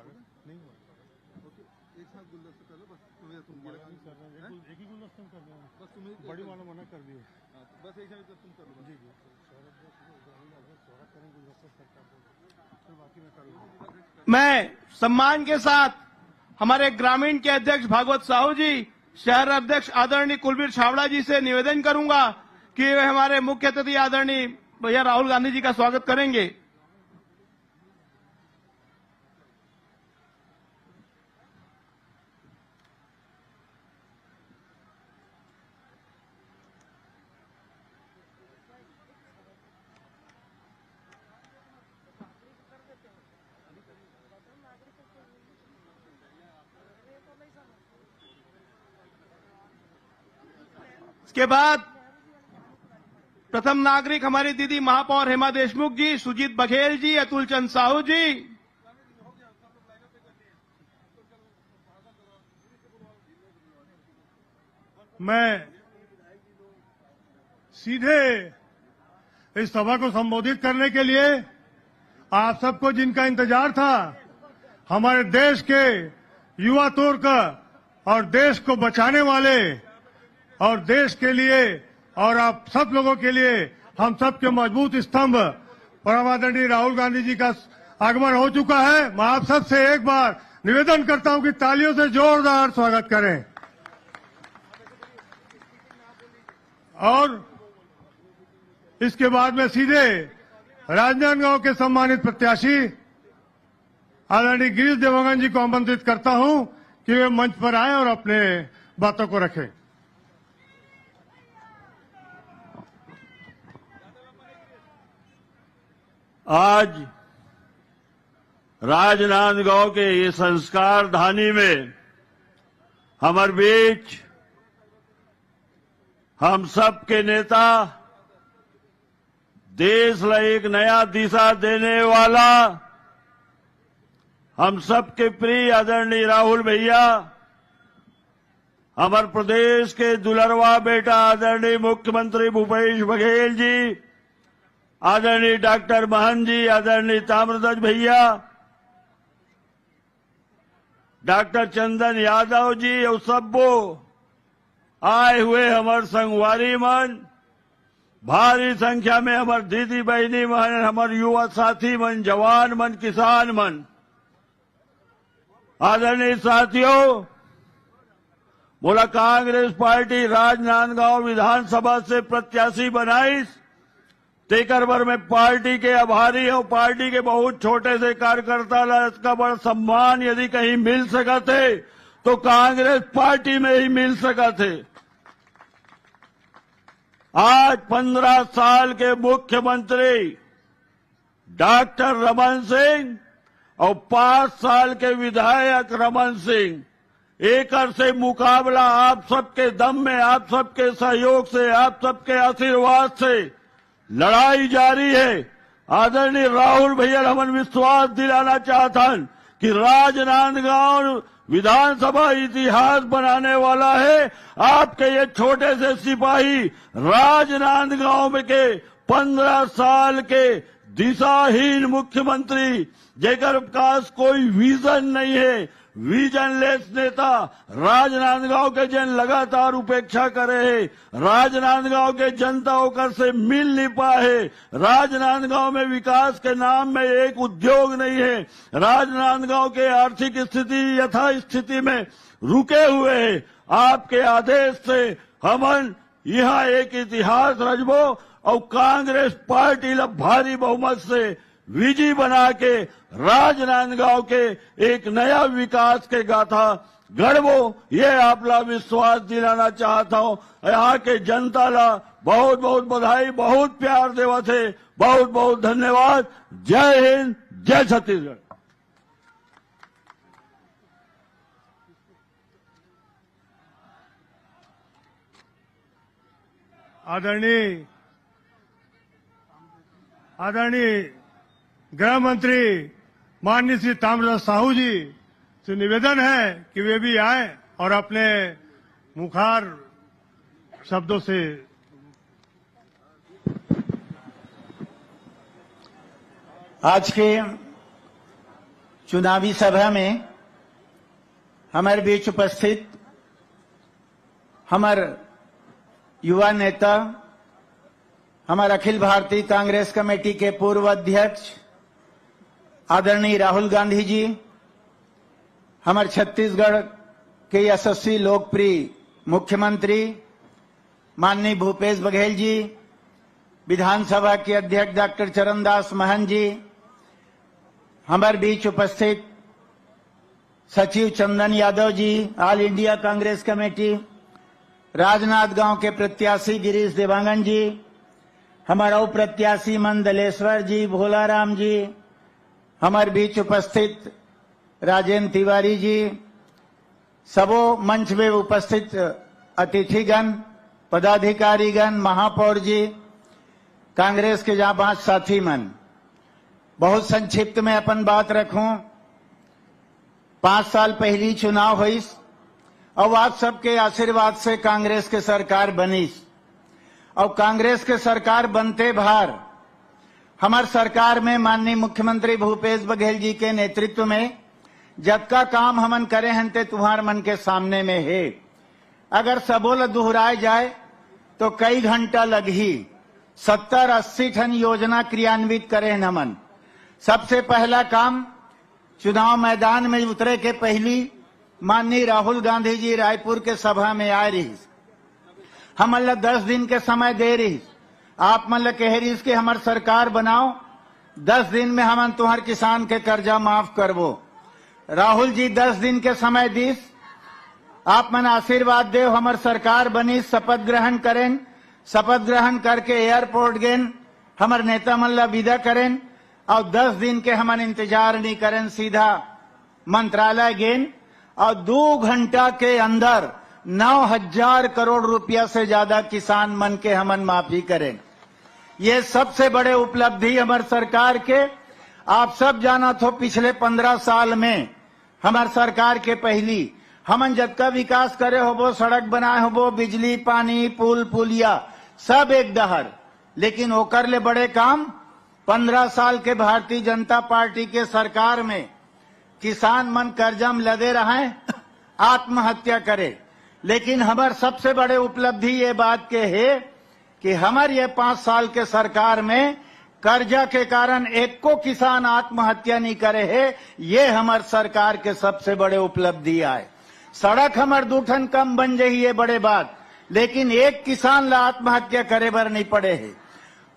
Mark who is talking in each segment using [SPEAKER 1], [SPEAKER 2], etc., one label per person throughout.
[SPEAKER 1] नहीं हुआ।
[SPEAKER 2] ओके, एक साथ गुलदस्ता कर लो बस। तुम्हें तुम
[SPEAKER 1] नहीं कर रहे हैं, एक ही गुलदस्ता कर रहे हैं
[SPEAKER 2] बस तुम्हें
[SPEAKER 1] बड़ी वाला मना कर दिए।
[SPEAKER 2] बस एक साथ तुम कर लो।
[SPEAKER 1] जी जी शौरत करें गुलदस्ता सरकार फिर बाकी मैं करूँगा।
[SPEAKER 3] मैं सम्मान के साथ हमारे ग्रामीण के अध्यक्ष भागवत साहू जी, शहर अध्यक्ष आदरणीय कुलबीर छावड़ा जी से निवेदन करूंगा कि वे हमारे मुख्य अतिथि आदरणीय भैया राहुल गांधी जी का स्वागत करेंगे। इसके बाद प्रथम नागरिक हमारी दीदी महापौर हेमा देशमुख जी, सुजीत बघेल जी, अतुल चंद साहू जी।
[SPEAKER 1] मैं सीधे इस सभा को संबोधित करने के लिए आप सबको जिनका इंतजार था, हमारे देश के युवा तोर्क और देश को बचाने वाले और देश के लिए और आप सब लोगों के लिए हम सब के मजबूत स्तंभ परम आदरणीय राहुल गांधी जी का आगमन हो चुका है। मैं आप सब से एक बार निवेदन करता हूं कि तालियों से जोरदार स्वागत करें। और इसके बाद में सीधे राजनांदगांव के सम्मानित प्रत्याशी आदरणीय गिरीश देवांगन जी को आमंत्रित करता हूं कि वे मंच पर आए और अपने बातों को रखें।
[SPEAKER 4] आज राजनांदगांव के ये संस्कार धानी में हमारे बीच हम सब के नेता, देश ला एक नया दिशा देने वाला हम सब के प्रिय आदरणीय राहुल भैया, हमारे प्रदेश के दुलरवा बेटा आदरणीय मुख्यमंत्री भूपेश बघेल जी, आदरणीय डॉक्टर महन जी, आदरणीय ताम्रध्वज भैया, डॉक्टर चंदन यादव जी और सबो आए हुए हमारे संगवारी मन, भारी संख्या में हमारे दीदी बहनी मन, हमारे युवा साथी मन, जवान मन, किसान मन। आदरणीय साथियों, बोला कांग्रेस पार्टी राजनांदगांव विधानसभा से प्रत्याशी बनाई, तेकर भर में पार्टी के आभारी और पार्टी के बहुत छोटे से कार्यकर्ता ला इसका बड़ा सम्मान यदि कहीं मिल सका थे तो कांग्रेस पार्टी में ही मिल सका थे। आज 15 साल के मुख्यमंत्री डॉक्टर रमन सिंह और 5 साल के विधायक रमन सिंह, एकड़ से मुकाबला आप सबके दम में, आप सबके सहयोग से, आप सबके आशीर्वाद से लड़ाई जारी है। आदरणीय राहुल भैया हमन विश्वास दिलाना चाहता कि राजनांदगांव विधानसभा इतिहास बनाने वाला है। आपके ये छोटे से सिपाही राजनांदगांव में के 15 साल के दिशाहीन मुख्यमंत्री, जेकर पास कोई विजन नहीं है, विजनलेस नेता, राजनांदगांव के जन लगातार उपेक्षा करे है, राजनांदगांव के जनता होकर से मिल नहीं पाए, राजनांदगांव में विकास के नाम में एक उद्योग नहीं है, राजनांदगांव के आर्थिक स्थिति यथास्थिति में रुके हुए है। आपके आदेश से हमन यहाँ एक इतिहास रचबो और कांग्रेस पार्टी ला भारी बहुमत से विजयी बना के राजनांदगांव के एक नया विकास के गाथा गढ़बो, ये आपला विश्वास दिलाना चाहता हूं। यहाँ के जनता ला बहुत बहुत बधाई, बहुत प्यार देवत है, बहुत बहुत धन्यवाद। जय हिंद, जय छत्तीसगढ़।
[SPEAKER 1] आदरणीय गृह मंत्री माननीय श्री ताम्रध्वज साहू जी से निवेदन है कि वे भी आए और अपने मुखार शब्दों से
[SPEAKER 5] आज के चुनावी सभा में हमारे बीच उपस्थित हमारे युवा नेता, हमारे अखिल भारतीय कांग्रेस कमेटी के पूर्व अध्यक्ष आदरणीय राहुल गांधी जी, हमारे छत्तीसगढ़ के यशस्वी लोकप्रिय मुख्यमंत्री माननीय भूपेश बघेल जी, विधानसभा के अध्यक्ष डॉक्टर चरणदास महंत जी, हमारे बीच उपस्थित सचिव Chandan Yadav ji, All India Congress Committee, Rajnandgaon के प्रत्याशी गिरीश देवांगन जी, हमारा उप प्रत्याशी मंदलेश्वर जी, भोलाराम जी, हमारे बीच उपस्थित राजेंद्र तिवारी जी, सबों मंच में उपस्थित अतिथिगण, पदाधिकारीगण, महापौर जी, कांग्रेस के जाबाज साथी मन, बहुत संक्षिप्त में अपन बात रखूं। 5 साल पहली चुनाव हुई और आप सबके आशीर्वाद से कांग्रेस के सरकार बनी और कांग्रेस के सरकार बनते भार हमार सरकार में माननीय मुख्यमंत्री भूपेश बघेल जी के नेतृत्व में जबका काम हमन करे हैं ते तुम्हार मन के सामने में है। अगर सबोल दोहराए जाए तो कई घंटा लगी। 70-80 ठन योजना क्रियान्वित करे हैं हमन। सबसे पहला काम, चुनाव मैदान में उतरे के पहली माननीय राहुल गांधी जी रायपुर के सभा में आए रही। हम 10 दिन के समय दे रही। आप मतलब कह रही कि हमार सरकार बनाओ, 10 दिन में हम तुम्हार किसान के कर्जा माफ करबो। राहुल जी 10 दिन के समय दीस, आप मन आशीर्वाद दे, हमार सरकार बनी, शपथ ग्रहण करें, शपथ ग्रहण करके एयरपोर्ट गेन हमार नेता मन ला विदा करें और 10 दिन के हमन इंतजार नहीं करें, सीधा मंत्रालय गेन और 2 घंटा के अंदर 9,000 करोड़ रुपया से ज्यादा किसान मन के हमन माफी करें। ये सबसे बड़े उपलब्धि हमार सरकार के। आप सब जाना तो पिछले 15 साल में हमार सरकार के पहली हमन जतका विकास करे होबो, सड़क बनाए होबो, बिजली, पानी, पुल पुलिया सब एक दहर, लेकिन ओकर ले बड़े काम 15 साल के भारतीय जनता पार्टी के सरकार में किसान मन कर्जा में लदे रहे, आत्महत्या करे। लेकिन हमार सबसे बड़े उपलब्धि ये बात के है कि हमार ये 5 साल के सरकार में कर्जा के कारण एक को किसान आत्महत्या नहीं करे है। ये हमार सरकार के सबसे बड़े उपलब्धि आए। सड़क हमार 2 ठन कम बन जाही, ये बड़े बात, लेकिन एक किसान ला आत्महत्या करे बर नहीं पड़े है।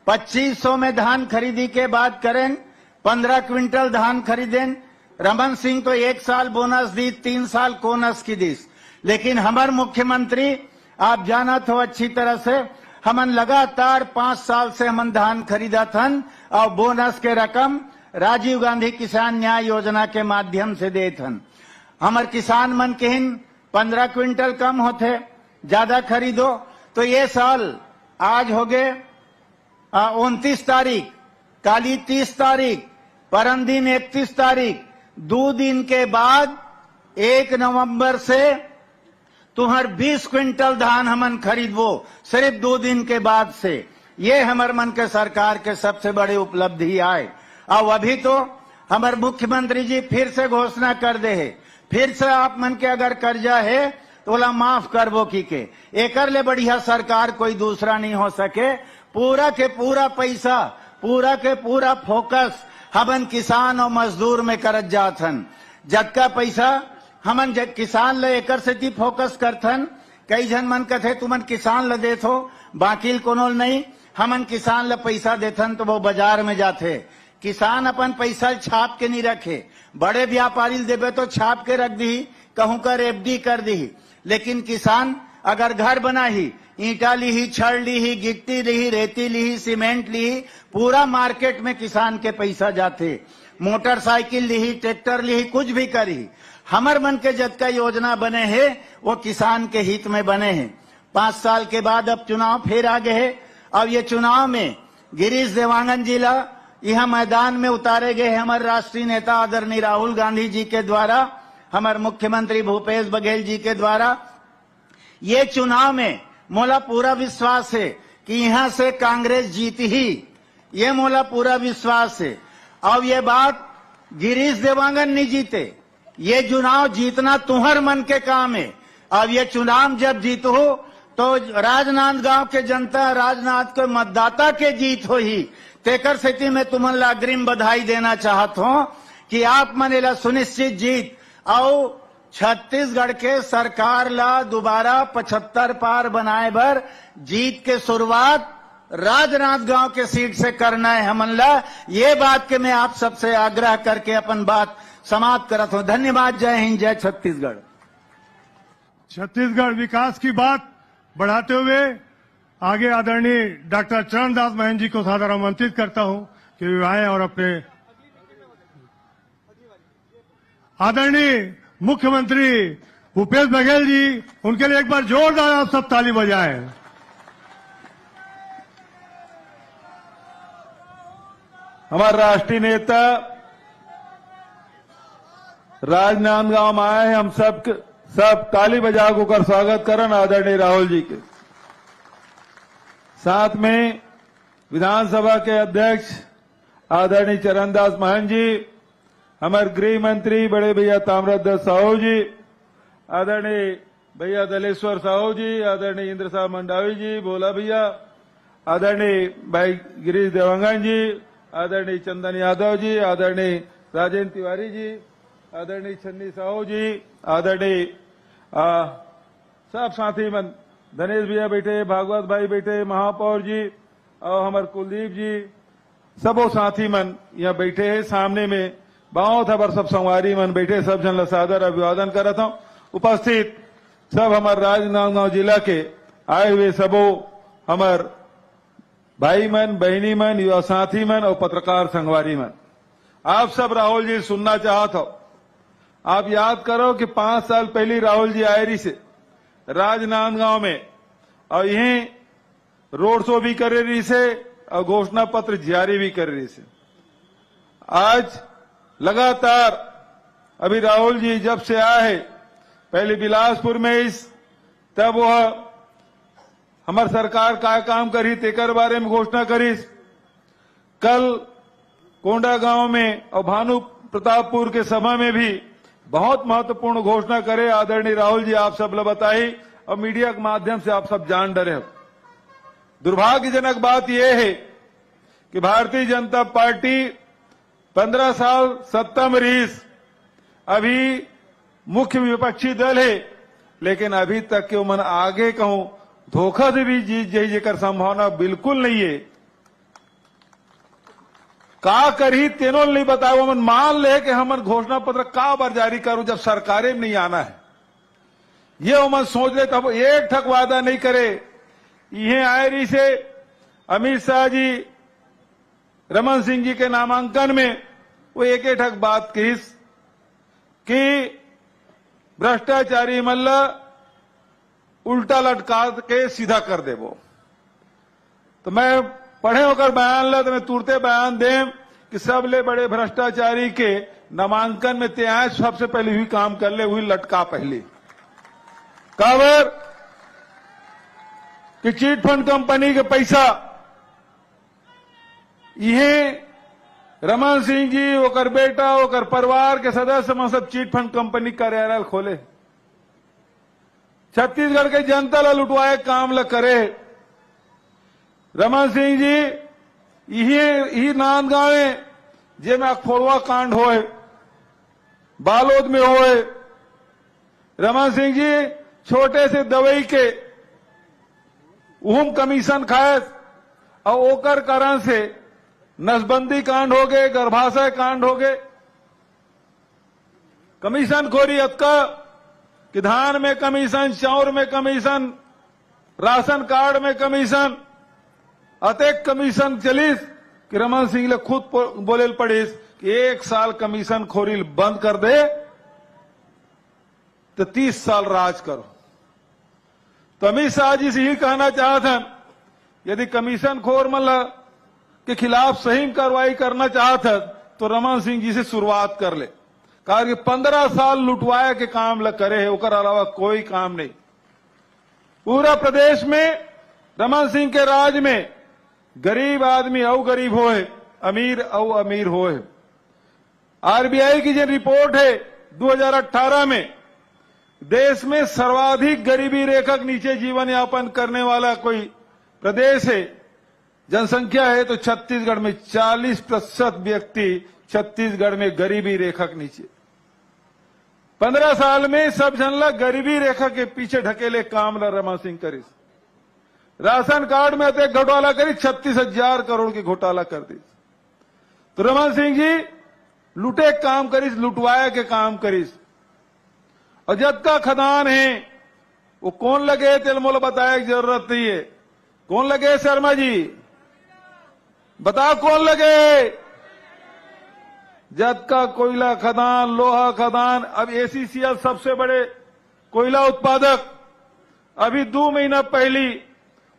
[SPEAKER 5] 2500 में धान खरीदी के बाद करें, 15 क्विंटल धान खरीदें। रमन सिंह तो 1 साल बोनस दी, 3 साल कोनस की दीस, लेकिन हमार मुख्यमंत्री आप जाना तो अच्छी तरह से हमन लगातार 5 साल से हमन धान खरीदा थन और बोनस के रकम राजीव गांधी किसान न्याय योजना के माध्यम से दे थन। हमार किसान मन के 15 क्विंटल कम होते, ज्यादा खरीदो तो ये साल आज हो गए 29 तारीख, काली 30 तारीख, परम दिन 31 तारीख, 2 दिन के बाद 1 नवंबर से तुम्हार 20 क्विंटल धान हमन खरीदबो, सिर्फ 2 दिन के बाद से। ये हमार मन के सरकार के सबसे बड़े उपलब्धि आए। और अभी तो हमारे मुख्यमंत्री जी फिर से घोषणा कर दे है, फिर से आप मन के अगर कर्जा है तो बोला माफ करबो की के। एकर ले बढ़िया सरकार कोई दूसरा नहीं हो सके। पूरा के पूरा पैसा, पूरा के पूरा फोकस हमन किसान और मजदूर में करत जाथन। जतका पैसा हमन किसान ले एकर से फोकस करथन। कई जन मन कथे तुमन किसान ले देथो, बाकी कोनो नहीं। हमन किसान ले पैसा देथन तो वो बाजार में जाथे। किसान अपन पैसा छाप के नहीं रखे, बड़े व्यापारी देवे तो छाप के रख दी, कहूं कर एफडी कर दी। लेकिन किसान अगर घर बना ही, ईंटा ली, छड़ ली, गिट्टी ली, रेती ली, सीमेंट ली, पूरा मार्केट में किसान के पैसा जाते। मोटरसाइकिल ली, ट्रैक्टर ली, कुछ भी करी। हमर मन के जतका योजना बने हैं वो किसान के हित में बने हैं। 5 साल के बाद अब चुनाव फिर आ गए हैं। अब ये चुनाव में गिरीश देवांगन जिला यह मैदान में उतारे गए हमारे राष्ट्रीय नेता आदरणीय राहुल गांधी जी के द्वारा, हमारे मुख्यमंत्री भूपेश बघेल जी के द्वारा। ये चुनाव में मोला पूरा विश्वास है कि यहां से कांग्रेस जीत ही, ये मोला पूरा विश्वास है। और ये बात गिरीश देवांगन नहीं जीते। ये चुनाव जीतना तुम्हार मन के काम है। अब ये चुनाव जब जीत हो तो राजनांदगांव के जनता, राजनांद के मतदाता के जीत हो ही। तेकर स्थिति में तुम्हारे ला अग्रिम बधाई देना चाहत हो कि आप मनेला सुनिश्चित जीत और छत्तीसगढ़ के सरकार ला दोबारा 75 पार बनाए भर जीत के शुरुआत राजनांदगांव के सीट से करना है हमन ला। ये बात के मैं आप सबसे आग्रह करके अपन बात समाप्त करत हूं। धन्यवाद। जय हिंद, जय छत्तीसगढ़।
[SPEAKER 1] छत्तीसगढ़ विकास की बात बढ़ाते हुए आगे आदरणीय डॉक्टर चरणदास महंत जी को सादर आमंत्रित करता हूं कि वे आए और अपने आदरणीय मुख्यमंत्री भूपेश बघेल जी, उनके लिए एक बार जोरदार आप सब ताली बजाएं।
[SPEAKER 6] हमारे राष्ट्रीय नेता राजनांदगांव में आए हैं। हम सब ताली बजा कर स्वागत करन आदरणीय राहुल जी के। साथ में विधानसभा के अध्यक्ष आदरणीय चरणदास महंत जी, हमारे गृह मंत्री बड़े भैया ताम्रध्वज साहू जी, आदरणीय भैया दलेश्वर साहू जी, आदरणीय इंद्र साहब मंडावी जी, भोला भैया, आदरणीय भाई गिरीश देवांगन जी, आदरणीय चंदन यादव जी, आदरणीय राजेंद्र तिवारी जी, आदरणीय छन्नी साहू जी, आदरणीय सब साथी मन, धनेश भैया बैठे, भागवत भाई बैठे, महापौर जी और हमारे कुलदीप जी, सबो साथी मन यहाँ बैठे हैं। सामने में बहुत हमारे सब संगवारी मन बैठे, सब जन ला सादर अभिवादन करता हूँ। उपस्थित सब हमारे राजनांदगांव जिला के आए हुए सबो हमार भाई मन, बहनी मन, युवा साथी मन और पत्रकार संगवारी मन, आप सब राहुल जी सुनना चाहत हो। आप याद करो कि 5 साल पहले राहुल जी आए रही से राजनांदगांव में और यहीं रोड शो भी करे रही से और घोषणा पत्र जारी भी कर रही से। आज लगातार अभी राहुल जी जब से आए, पहले बिलासपुर में तब वह हमार सरकार का काम करी तेकर बारे में घोषणा करी। कल कोंडा गांव में और भानु प्रतापपुर के सभा में भी बहुत महत्वपूर्ण घोषणा करे आदरणीय राहुल जी आप सब लोग बताई और मीडिया के माध्यम से आप सब जान डरे हो। दुर्भाग्यजनक बात यह है कि भारतीय जनता पार्टी 15 साल सत्ता में रही, अभी मुख्य विपक्षी दल है, लेकिन अभी तक के मन आगे कहूं धोखा से भी जीत जाई जेकर संभावना बिल्कुल नहीं है। का करी तेनों नहीं बताओ, मन मान ले कि हमन घोषणा पत्र का बार जारी करूं जब सरकारें में नहीं आना है। ये मन सोच ले तब एक ठक वादा नहीं करे। ये आए रही से अमित शाह जी, रमन सिंह जी के नामांकन में वो एक ठक बात कही कि भ्रष्टाचारी मल्ला उल्टा लटका के सीधा कर देवो। तो मैं पढ़े होकर बयान ला तो मैं तुरते बयान दे कि सब ले बड़े भ्रष्टाचारी के नामांकन में ते आए, सबसे पहले हुई काम कर ले, हुई लटका पहले काबर कि चीट फंड कंपनी के पैसा यह रमन सिंह जी, ओकर बेटा, ओकर परिवार के सदस्य में सब चीट फंड कंपनी कार्यालय खोले, छत्तीसगढ़ के जनता ला लुटवाए काम ला करे। रमन सिंह जी यही नांदगांव में जे में अखोड़वा कांड होए, बालोद में होए, रमन सिंह जी छोटे से दवाई के उहम कमीशन खाए और ओकर कारण से नसबंदी कांड हो गए, गर्भाशय कांड हो गए, कमीशन खोरी अतका कि धान में कमीशन, चाउर में कमीशन, राशन कार्ड में कमीशन, अतेक कमीशन चलीस कि रमन सिंह ले खुद बोले पड़ीस कि 1 साल कमीशन खोरी बंद कर दे तो 30 साल राज करो। तो अमित शाह जी से यही कहना चाहते हैं, यदि कमीशन खोर मल्ला के खिलाफ सही कार्रवाई करना चाहते हैं तो रमन सिंह जी से शुरुआत कर ले। कहा कि 15 साल लुटवाया के काम ल करे है, ओकर अलावा कोई काम नहीं। पूरा प्रदेश में रमन सिंह के राज में गरीब आदमी औ गरीब होए, अमीर औ अमीर होए। आरबीआई की जो रिपोर्ट है 2018 में देश में सर्वाधिक गरीबी रेखा के नीचे जीवन यापन करने वाला कोई प्रदेश है, जनसंख्या है तो छत्तीसगढ़ में 40% व्यक्ति छत्तीसगढ़ में गरीबी रेखा के नीचे। 15 साल में सब जनला गरीबी रेखा के पीछे ढकेले काम ला रमन सिंह करिस। राशन कार्ड में अतः घोटाला करी 36,000 करोड़ की घोटाला कर दी। तो रमन सिंह जी लुटे काम करिस, लुटवाया के काम करिस। और जद का खदान है वो कौन लगे तिलमोल बताया की जरूरत नहीं है। कौन लगे शर्मा जी बताओ कौन लगे? जद का कोयला खदान, लोहा खदान। अब एसीसीएल सबसे बड़े कोयला उत्पादक अभी 2 महीना पहली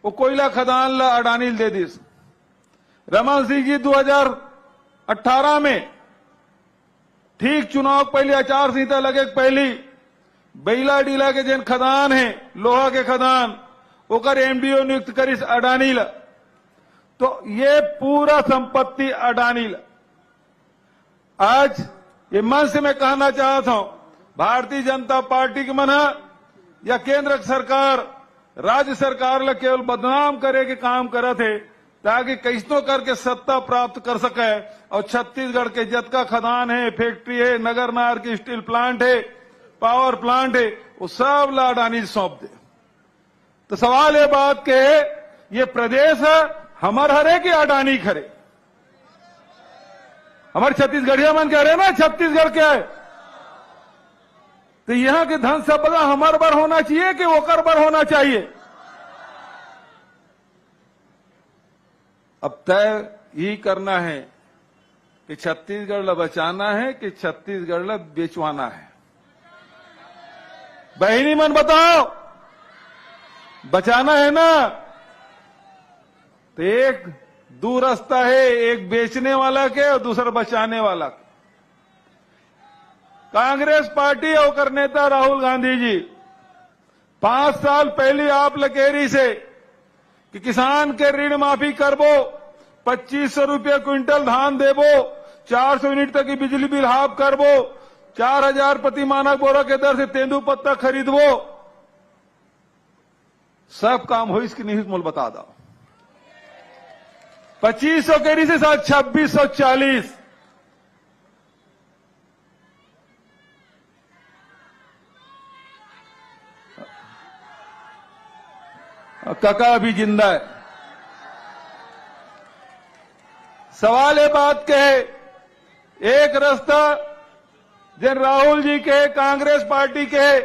[SPEAKER 6] वो कोयला खदान ला अडानी दे दिस। रमन सिंह जी 2018 में ठीक चुनाव पहले आचार संहिता लगे पहली बैला डीला के जिन खदान है लोहा के खदान ओकर एमडीओ नियुक्त करिस अडानी ला। तो ये पूरा संपत्ति अडानी ला। आज ये मन से मैं कहना चाहता हूं भारतीय जनता पार्टी के मन या केंद्र सरकार राज्य सरकार ला केवल बदनाम करे के काम करत है ताकि कैसनो करके सत्ता प्राप्त कर सके। और छत्तीसगढ़ के जतका खदान है, फैक्ट्री है, नगर नार की स्टील प्लांट है, पावर प्लांट है, वो सब ला अडानी सौंप दे। तो सवाल ये बात के ये प्रदेश हमर हरे कि अडानी खरे? हमारे छत्तीसगढ़िया मन कह रहे ना छत्तीसगढ़ क्या है। तो यहां के धन संपदा हमार बर होना चाहिए कि ओकर बर होना चाहिए? अब तय यही करना है कि छत्तीसगढ़ ला बचाना है कि छत्तीसगढ़ ला बेचवाना है। बहनी मन बताओ, बचाना है ना? तो एक दो रास्ता है, एक बेचने वाला के और दूसरा बचाने वाला के। कांग्रेस पार्टी और नेता राहुल गांधी जी 5 साल पहले आप लकेरी से कि किसान के ऋण माफी करबो, 2500 रुपये क्विंटल धान देबो, 400 यूनिट तक की बिजली बिल हाफ करबो, 4000 प्रति मानक बोरा के दर से तेंदू पत्ता खरीदबो। सब काम हो इसकी नहीं मोल बता दो। 2500 केरी से साथ 2640। काका अभी जिंदा है। सवाल ये बात के है, एक रास्ता जिन राहुल जी के कांग्रेस पार्टी के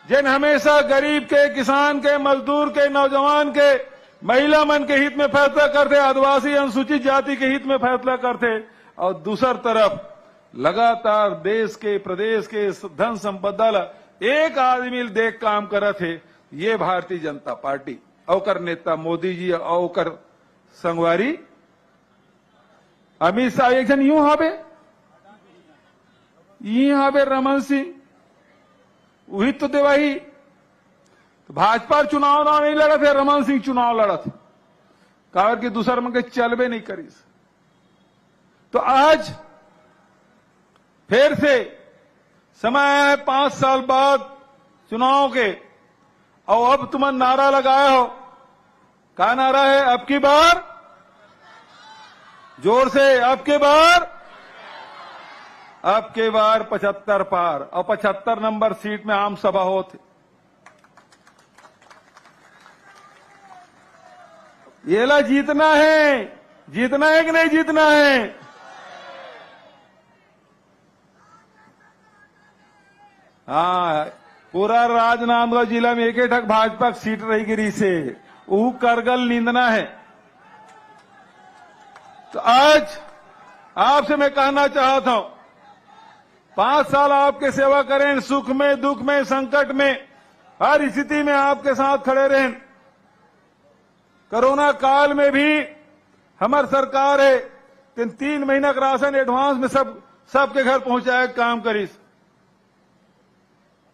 [SPEAKER 6] जिन हमेशा गरीब के, किसान के, मजदूर के, नौजवान के, महिला मन के हित में फैसला करते, आदिवासी अनुसूचित जाति के हित में फैसला करते। और दूसर तरफ लगातार देश के प्रदेश के धन संपदा एक आदमी देख काम करत है। ये भारतीय जनता पार्टी औकर नेता मोदी जी औकर संगवारी अमित शाह एक जन यूं हावे रमन सिंह वही तो देवाही। तो भाजपा चुनाव ना नहीं लड़ा थे, रमन सिंह चुनाव लड़ा थे कावर की दूसर मन के चलबे नहीं करीस। तो आज फिर से समय है 5 साल बाद चुनाव के, और अब तुम नारा लगाए हो। क्या नारा है? अब की बार जोर से, अब की बार 75 पार। और 75 नंबर सीट में आम सभा होती। ये ला जीतना है कि नहीं जीतना है? हाँ, पूरा राजनांदगांव जिला में एक ठक भाजपा की सीट रही गिरी से वो करगल नींदना है। तो आज आपसे मैं कहना चाहता हूं, 5 साल आपके सेवा करें, सुख में, दुख में, संकट में, हर स्थिति में आपके साथ खड़े रहें। कोरोना काल में भी हमारी सरकार है 3 महीना का राशन एडवांस में सबके घर पहुंचाए काम करीस।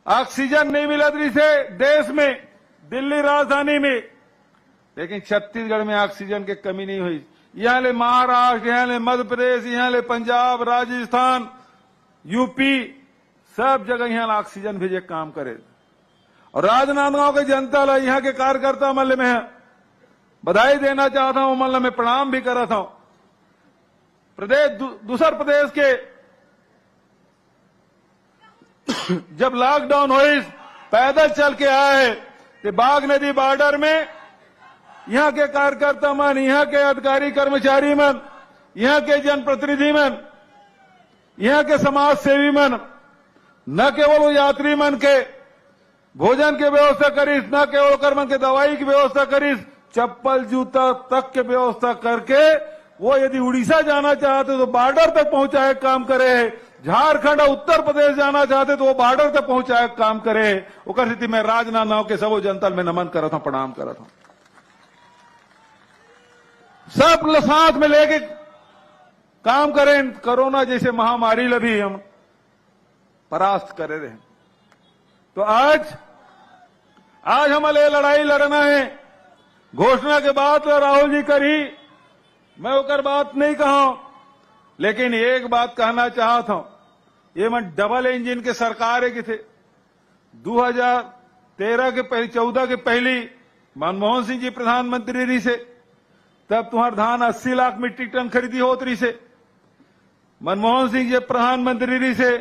[SPEAKER 6] ऑक्सीजन नहीं मिला से देश में, दिल्ली राजधानी में, लेकिन छत्तीसगढ़ में ऑक्सीजन की कमी नहीं हुई। यहाँ ले महाराष्ट्र, यहाँ ले मध्य प्रदेश, यहाँ ले पंजाब, राजस्थान, यूपी, सब जगह यहाँ ऑक्सीजन भेजे काम करे। और राजनांदगांव के जनता ला यहाँ के कार्यकर्ता मल्ले में बधाई देना चाहता हूं, मल्ले में प्रणाम भी करता हूं। प्रदेश दूसर प्रदेश के जब लॉकडाउन हुई पैदल चल के आए तो बाघ नदी बॉर्डर में यहाँ के कार्यकर्ता मन, यहाँ के अधिकारी कर्मचारी मन, यहाँ के जनप्रतिनिधि मन, यहाँ के समाज सेवी मन न केवल वो यात्री मन के भोजन की व्यवस्था करीस, न केवल कर्मन के दवाई की व्यवस्था करीस, चप्पल जूता तक के व्यवस्था करके वो यदि उड़ीसा जाना चाहते तो बॉर्डर तक पहुंचाए काम करे। झारखंड और उत्तर प्रदेश जाना चाहते तो वो बॉर्डर तक पहुंचाए काम करे। ओकर स्थिति में राजनांदगांव के सबो जनता में नमन करत हूं, प्रणाम करत हूं। सब साथ में लेके काम करें, कोरोना जैसे महामारी ला भी हम परास्त करे रहे। तो आज हमें लड़ाई लड़ना है। घोषणा के बाद राहुल जी करी, मैं ओकर बात नहीं कहूं, लेकिन एक बात कहना चाहता हूं, ये मन डबल इंजन के सरकार है कि थे 2013 के पहले 14 के पहली मनमोहन सिंह जी प्रधानमंत्री रही से, तब तुम्हार धान 80 लाख मीट्रिक टन खरीदी होत रही से। मनमोहन सिंह जी प्रधानमंत्री रही से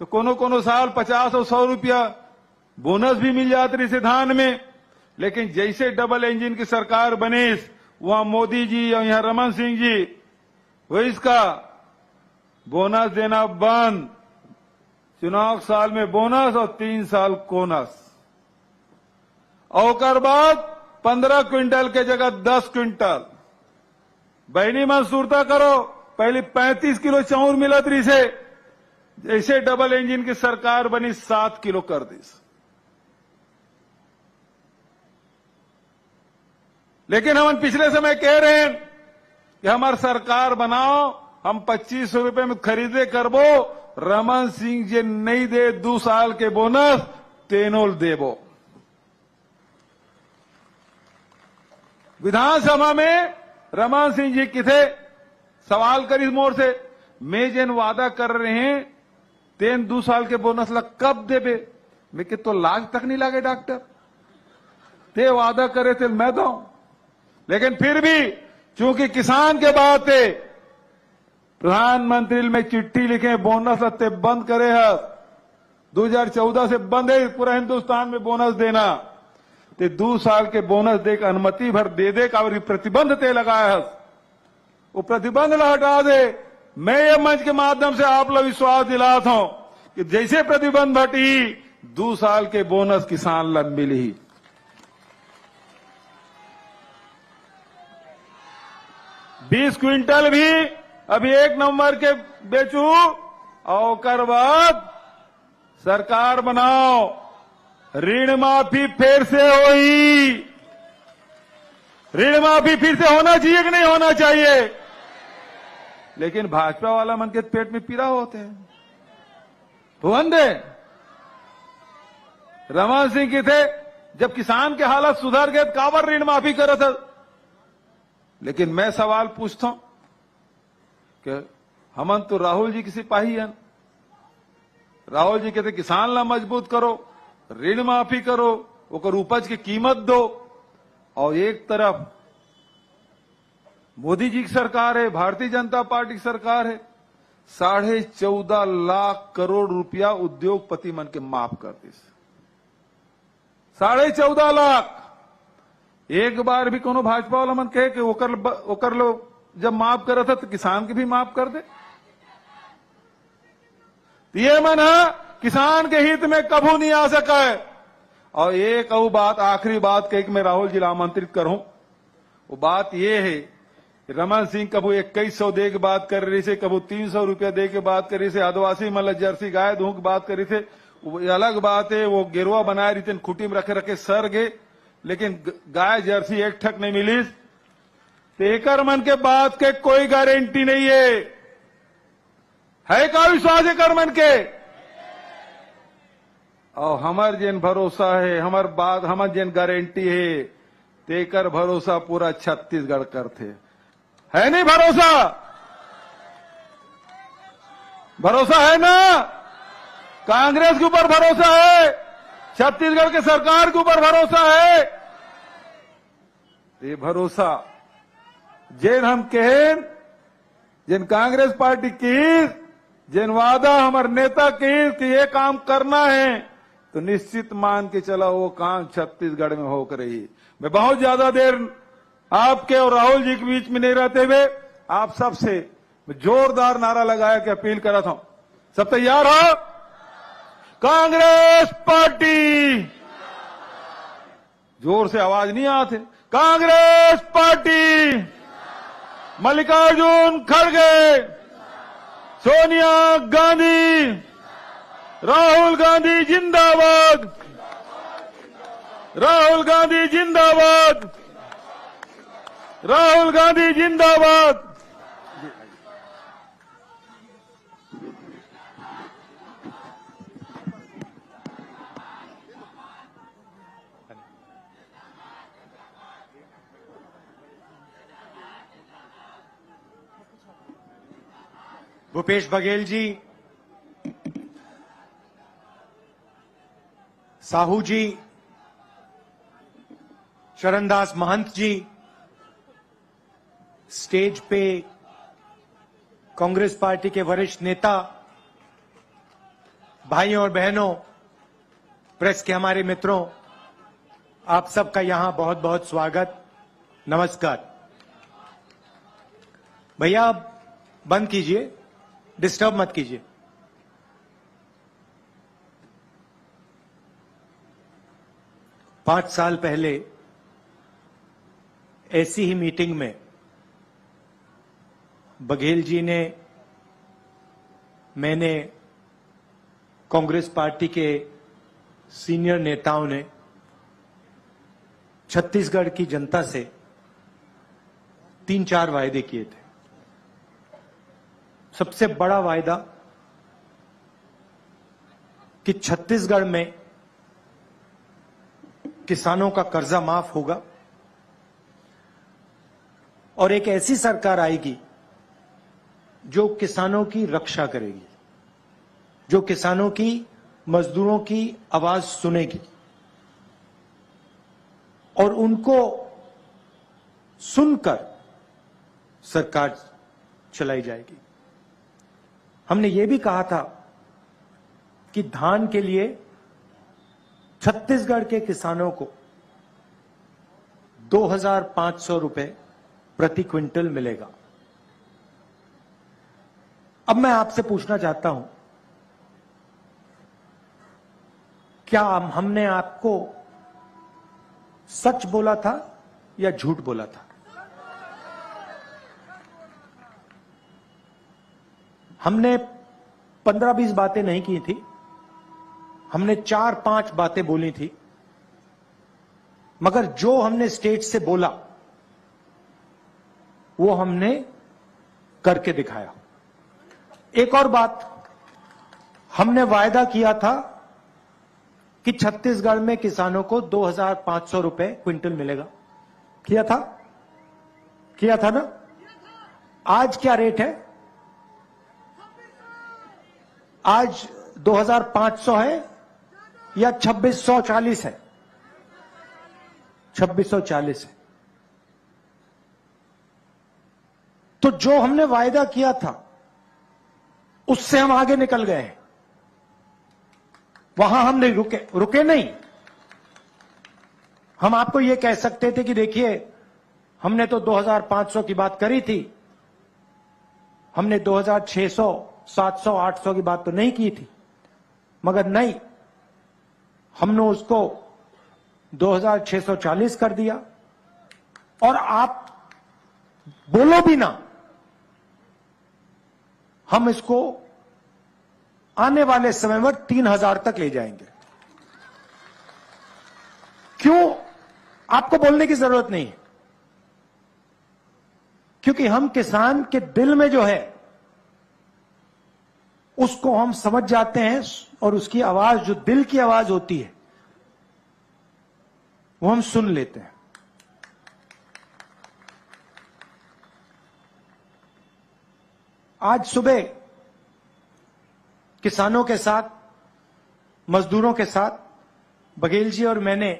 [SPEAKER 6] तो कोनो साल 50 और 100 रुपया बोनस भी मिल जाती रही से धान में। लेकिन जैसे डबल इंजन की सरकार बनी, वहां मोदी जी और यहां रमन सिंह जी वो इसका बोनस देना बंद। चुनाव साल में बोनस और 3 साल कोनस। और बाद 15 क्विंटल के जगह 10 क्विंटल। बहनी मन सुरता करो, पहले 35 किलो चाउर मिलत रही से, जैसे डबल इंजन की सरकार बनी 7 किलो कर दी। लेकिन हम पिछले समय कह रहे हैं कि हमारी सरकार बनाओ, हम 2500 रुपए में खरीदे करबो, रमन सिंह जी नहीं दे 2 साल के बोनस तेनोल देबो। विधानसभा में रमन सिंह जी किथे सवाल करी मोर से, मैं जिन वादा कर रहे हैं तेन 2 साल के बोनस ला कब देबे। मैं कि तो लाज तक नहीं लागे डॉक्टर, ते वादा करे थे मैं दू। लेकिन फिर भी चूंकि किसान के बात है, प्रधानमंत्री में चिट्ठी लिखे बोनस लत्ते बंद करे है। 2014 से बंद है पूरा हिंदुस्तान में बोनस देना। ते 2 साल के बोनस दे अनुमति भर दे का और प्रतिबंध ते लगाया है, वो प्रतिबंध ला हटा दे। मैं ये मंच के माध्यम से आप लोग विश्वास दिलाता हूं कि जैसे प्रतिबंध हटी 2 साल के बोनस किसान ला मिली। बीस क्विंटल भी अभी 1 नवंबर के बेचू और कर बाद सरकार बनाओ, ऋण माफी फिर से होई। ऋण माफी फिर से होना चाहिए कि नहीं होना चाहिए? लेकिन भाजपा वाला मन के पेट में पीड़ा होते हैं। भुवन दे रमन सिंह के थे, जब किसान के हालत सुधर गए काबर ऋण माफी करे था। लेकिन मैं सवाल पूछता हूं कि हमन तो राहुल जी की सिपाही हैं। राहुल जी कहते किसान ला मजबूत करो, ऋण माफी करो, ओकर उपज की कीमत दो। और एक तरफ मोदी जी की सरकार है, भारतीय जनता पार्टी की सरकार है, 14.5 लाख करोड़ रुपया उद्योगपति मन के माफ कर दी। 14.5 लाख। एक बार भी कोनो भाजपा वाला मन कहे कि ओकर लो जब माफ करा था तो किसान के भी माफ कर दे। ये मन है किसान के हित में कभू नहीं आ सका है। और एक और बात, आखिरी बात कह के मैं राहुल जी आमंत्रित करूं, वो बात ये है रमन सिंह कबू 2100 दे के बात कर रही से, कबू 300 रुपया दे के बात कर रही से, आदिवासी मतलब जर्सी गाय दूं की बात कर रही थे। वो अलग बात है, वो गिरवा बनाए रही थी, खुटी में रखे रखे सर गए, लेकिन गाय जर्सी एक ठक नहीं मिली। तो एकर मन के बात के कोई गारंटी नहीं है का विश्वास एकर मन के? और हमार जिन भरोसा है, हमार बात हमार जिन गारंटी है, तेकर भरोसा पूरा छत्तीसगढ़ करते। है नहीं भरोसा? भरोसा है ना? कांग्रेस के ऊपर भरोसा है, छत्तीसगढ़ के सरकार के ऊपर भरोसा है। ये भरोसा जिन हम कहें, जिन कांग्रेस पार्टी की, जिन वादा हमारे नेता की कि ये काम करना है, तो निश्चित मान के चला वो काम छत्तीसगढ़ में होकर रही। मैं बहुत ज्यादा देर आपके और राहुल जी के बीच में नहीं रहते हुए आप सबसे जोरदार नारा लगाया कि अपील करा था। सब तैयार हो? कांग्रेस पार्टी, जोर से आवाज नहीं आते। कांग्रेस पार्टी, मल्लिकार्जुन खड़गे, सोनिया गांधी, राहुल गांधी जिंदाबाद, राहुल गांधी जिंदाबाद, राहुल गांधी जिंदाबाद।
[SPEAKER 7] भूपेश बघेल जी, साहू जी, चरणदास महंत जी, स्टेज पे कांग्रेस पार्टी के वरिष्ठ नेता, भाइयों और बहनों, प्रेस के हमारे मित्रों, आप सबका यहां बहुत बहुत स्वागत, नमस्कार। भैया आप बंद कीजिए, डिस्टर्ब मत कीजिए। पांच साल पहले ऐसी ही मीटिंग में बघेल जी ने, मैंने, कांग्रेस पार्टी के सीनियर नेताओं ने छत्तीसगढ़ की जनता से 3-4 वायदे किए थे। सबसे बड़ा वायदा कि छत्तीसगढ़ में किसानों का कर्जा माफ होगा और एक ऐसी सरकार आएगी जो किसानों की रक्षा करेगी, जो किसानों की, मजदूरों की आवाज सुनेगी और उनको सुनकर सरकार चलाई जाएगी। हमने ये भी कहा था कि धान के लिए छत्तीसगढ़ के किसानों को 2,500 रुपए प्रति क्विंटल मिलेगा। अब मैं आपसे पूछना चाहता हूं, क्या हमने आपको सच बोला था या झूठ बोला था? हमने 15-20 बातें नहीं की थी, हमने 4-5 बातें बोली थी, मगर जो हमने स्टेज से बोला वो हमने करके दिखाया। एक और बात, हमने वायदा किया था कि छत्तीसगढ़ में किसानों को 2,500 रुपए क्विंटल मिलेगा। किया था ना? आज क्या रेट है? आज 2,500 है या 2,640 है? 2,640 है। तो जो हमने वायदा किया था उससे हम आगे निकल गए हैं। वहां हम नहीं रुके नहीं। हम आपको यह कह सकते थे कि देखिए, हमने तो 2,500 की बात करी थी, हमने 2,600, 700, 800 की बात तो नहीं की थी, मगर नहीं, हमने उसको 2,640 कर दिया। और आप बोलो भी ना, हम इसको आने वाले समय में 3,000 तक ले जाएंगे। क्यों? आपको बोलने की जरूरत नहीं है, क्योंकि हम किसान के दिल में जो है उसको हम समझ जाते हैं और उसकी आवाज, जो दिल की आवाज होती है, वो हम सुन लेते हैं। आज सुबह किसानों के साथ, मजदूरों के साथ बघेल जी और मैंने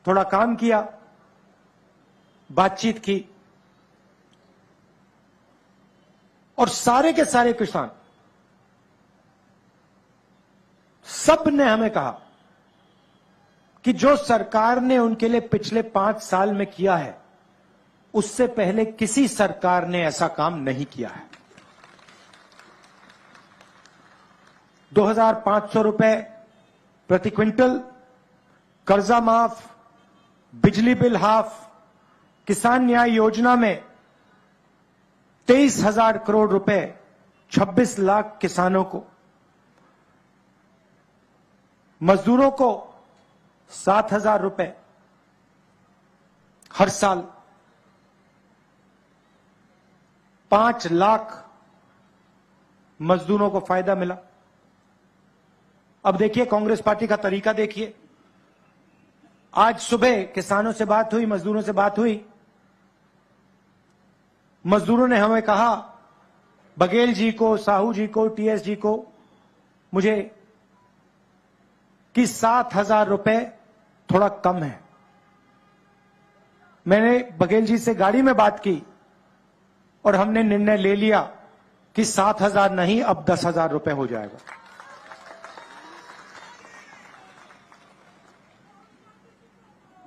[SPEAKER 7] थोड़ा काम किया, बातचीत की और सारे के सारे किसान सब ने हमें कहा कि जो सरकार ने उनके लिए पिछले 5 साल में किया है उससे पहले किसी सरकार ने ऐसा काम नहीं किया है। 2,500 रुपए प्रति क्विंटल, कर्जा माफ, बिजली बिल हाफ, किसान न्याय योजना में 23,000 करोड़ रुपए 26 लाख किसानों को, मजदूरों को 7,000 रुपए हर साल, 5 लाख मजदूरों को फायदा मिला। अब देखिए कांग्रेस पार्टी का तरीका देखिए। आज सुबह किसानों से बात हुई, मजदूरों से बात हुई। मजदूरों ने हमें कहा, बघेल जी को, साहू जी को, टीएस जी को, मुझे कि 7,000 रुपए थोड़ा कम है। मैंने बघेल जी से गाड़ी में बात की और हमने निर्णय ले लिया कि 7,000 नहीं, अब 10,000 रुपए हो जाएगा।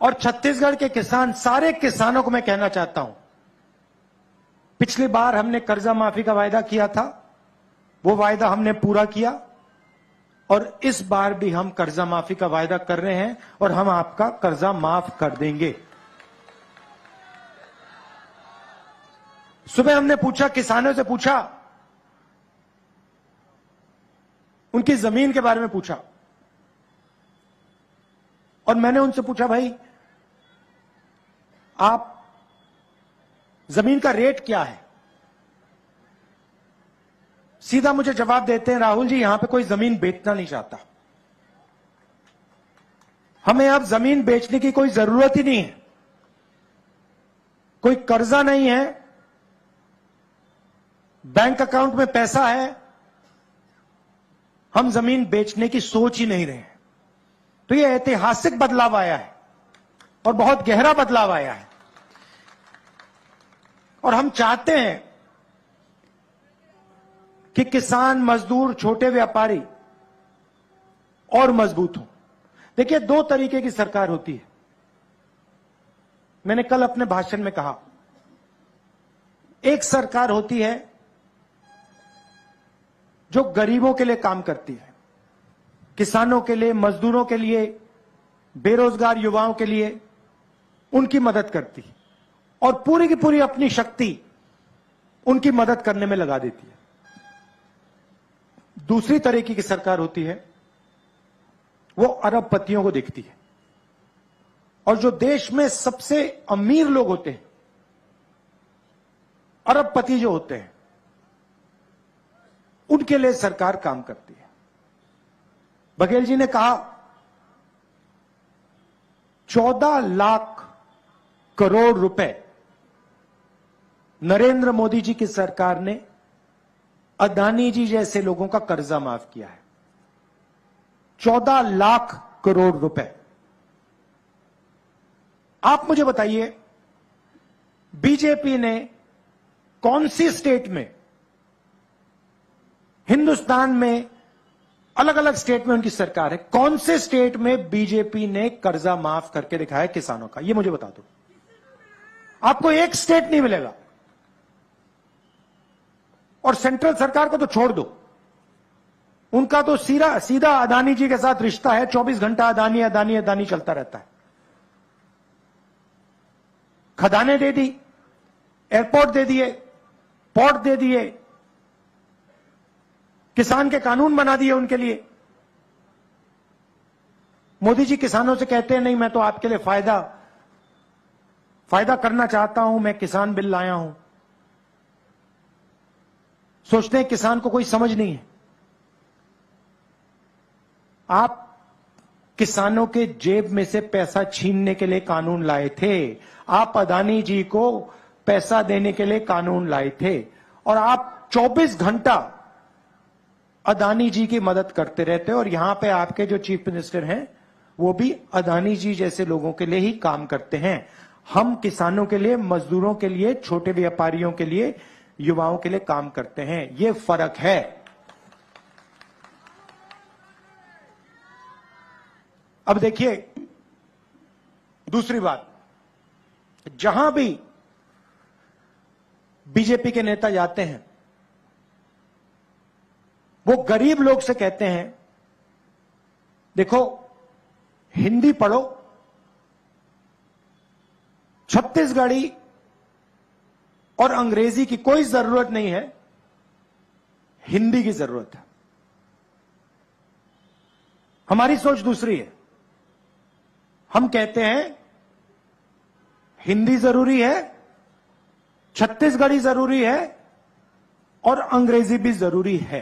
[SPEAKER 7] और छत्तीसगढ़ के किसान, सारे किसानों को मैं कहना चाहता हूं, पिछली बार हमने कर्जा माफी का वायदा किया था, वो वायदा हमने पूरा किया और इस बार भी हम कर्जा माफी का वायदा कर रहे हैं और हम आपका कर्जा माफ कर देंगे। सुबह हमने पूछा, किसानों से पूछा, उनकी जमीन के बारे में पूछा और मैंने उनसे पूछा, भाई आप जमीन का रेट क्या है? सीधा मुझे जवाब देते हैं, राहुल जी यहां पे कोई जमीन बेचना नहीं चाहता, हमें अब जमीन बेचने की कोई जरूरत ही नहीं है, कोई कर्जा नहीं है, बैंक अकाउंट में पैसा है, हम जमीन बेचने की सोच ही नहीं रहे हैं। तो यह ऐतिहासिक बदलाव आया है और बहुत गहरा बदलाव आया है और हम चाहते हैं कि किसान, मजदूर, छोटे व्यापारी और मजबूत हो। देखिए, 2 तरीके की सरकार होती है। मैंने कल अपने भाषण में कहा, एक सरकार होती है जो गरीबों के लिए काम करती है, किसानों के लिए, मजदूरों के लिए, बेरोजगार युवाओं के लिए उनकी मदद करती है और पूरी की पूरी अपनी शक्ति उनकी मदद करने में लगा देती है। दूसरी तरीके की सरकार होती है, वो अरबपतियों को देखती है और जो देश में सबसे अमीर लोग होते हैं, अरबपति जो होते हैं, उनके लिए सरकार काम करती है। बघेल जी ने कहा 14 लाख करोड़ रुपए नरेंद्र मोदी जी की सरकार ने अदानी जी जैसे लोगों का कर्जा माफ किया है। 14 लाख करोड़ रुपए। आप मुझे बताइए, बीजेपी ने कौन सी स्टेट में, हिंदुस्तान में अलग अलग स्टेट में उनकी सरकार है, कौन से स्टेट में बीजेपी ने कर्जा माफ करके दिखाया किसानों का? ये मुझे बता दो। आपको एक स्टेट नहीं मिलेगा। और सेंट्रल सरकार को तो छोड़ दो, उनका तो सीधा अदानी जी के साथ रिश्ता है, 24 घंटा अदानी अदानी अदानी चलता रहता है। खदानें दे दी, एयरपोर्ट दे दिए, पोर्ट दे दिए, किसान के कानून बना दिए उनके लिए। मोदी जी किसानों से कहते हैं, नहीं मैं तो आपके लिए फायदा करना चाहता हूं, मैं किसान बिल लाया हूं। सोचते हैं किसान को कोई समझ नहीं है। आप किसानों के जेब में से पैसा छीनने के लिए कानून लाए थे, आप अदानी जी को पैसा देने के लिए कानून लाए थे। और आप 24 घंटा अदानी जी की मदद करते रहते हैं। और यहां पे आपके जो चीफ मिनिस्टर हैं वो भी अदानी जी जैसे लोगों के लिए ही काम करते हैं। हम किसानों के लिए, मजदूरों के लिए, छोटे व्यापारियों के लिए, युवाओं के लिए काम करते हैं। ये फर्क है। अब देखिए दूसरी बात, जहां भी बीजेपी के नेता जाते हैं वो गरीब लोग से कहते हैं देखो हिंदी पढ़ो, छत्तीसगढ़ी और अंग्रेजी की कोई जरूरत नहीं है, हिंदी की जरूरत है। हमारी सोच दूसरी है। हम कहते हैं हिंदी जरूरी है, छत्तीसगढ़ी जरूरी है और अंग्रेजी भी जरूरी है।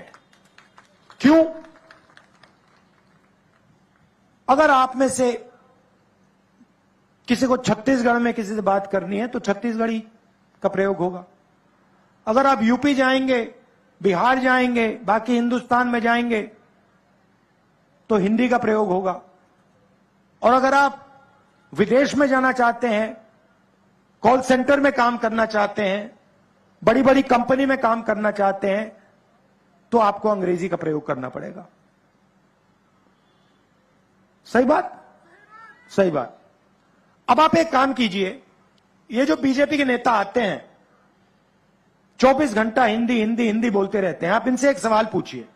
[SPEAKER 7] क्यों? अगर आप में से किसी को छत्तीसगढ़ में किसी से बात करनी है तो छत्तीसगढ़ी का प्रयोग होगा। अगर आप यूपी जाएंगे, बिहार जाएंगे, बाकी हिंदुस्तान में जाएंगे तो हिंदी का प्रयोग होगा। और अगर आप विदेश में जाना चाहते हैं, कॉल सेंटर में काम करना चाहते हैं, बड़ी बड़ी कंपनी में काम करना चाहते हैं तो आपको अंग्रेजी का प्रयोग करना पड़ेगा। सही बात? सही बात। अब आप एक काम कीजिए, ये जो बीजेपी के नेता आते हैं 24 घंटा हिंदी हिंदी हिंदी बोलते रहते हैं, आप इनसे एक सवाल पूछिए।